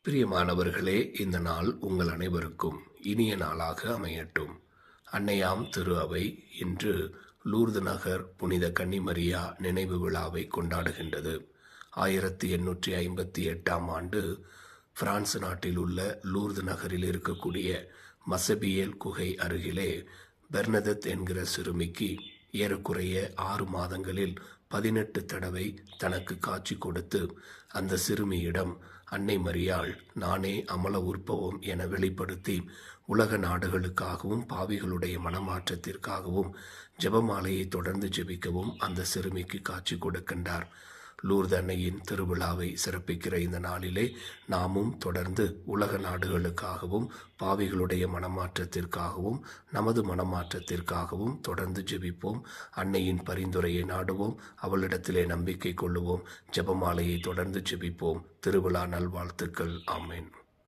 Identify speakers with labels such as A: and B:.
A: பிரியமானவர்களே, இந்த நாள் உங்கள் அனைவருக்கும் இனிய நாளாக அமையட்டும். அன்னையாம் திரு அவை இன்று லூர்து நகர் புனித கன்னிமரியா நினைவு விழாவை கொண்டாடுகின்றது. 1858ஆம் ஆண்டு பிரான்ஸ் நாட்டில் உள்ள லூர்து நகரில் இருக்கக்கூடிய மசபியேல் குகை அருகிலே பெர்னதத் என்கிற சிறுமிக்கு ஏறக்குறைய 6 மாதங்களில் 18 தடவை தனக்கு காட்சி கொடுத்து அந்த சிறுமியிடம் அன்னை மரியாள் நானே அமல உற்பவம் என வெளிப்படுத்தி உலக நாடுகளுக்காகவும் பாவிகளுடைய மனமாற்றத்திற்காகவும் ஜெபமாலையை தொடர்ந்து ஜெபிக்கவும் அந்த சிறுமிக்கு காட்சி கொடுக்கின்றார். லூர்து அன்னையின் திருவிழாவை சிறப்பிக்கிற இந்த நாளிலே நாமும் தொடர்ந்து உலக நாடுகளுக்காகவும் பாவிகளுடைய மனமாற்றத்திற்காகவும் நமது மனமாற்றத்திற்காகவும் தொடர்ந்து ஜெபிப்போம். அன்னையின் பரிந்துரையை நாடுவோம். அவளிடத்திலே நம்பிக்கை கொள்ளுவோம். ஜெபமாலையை தொடர்ந்து ஜெபிப்போம். திருவிழா நல்வாழ்த்துக்கள். ஆமென்.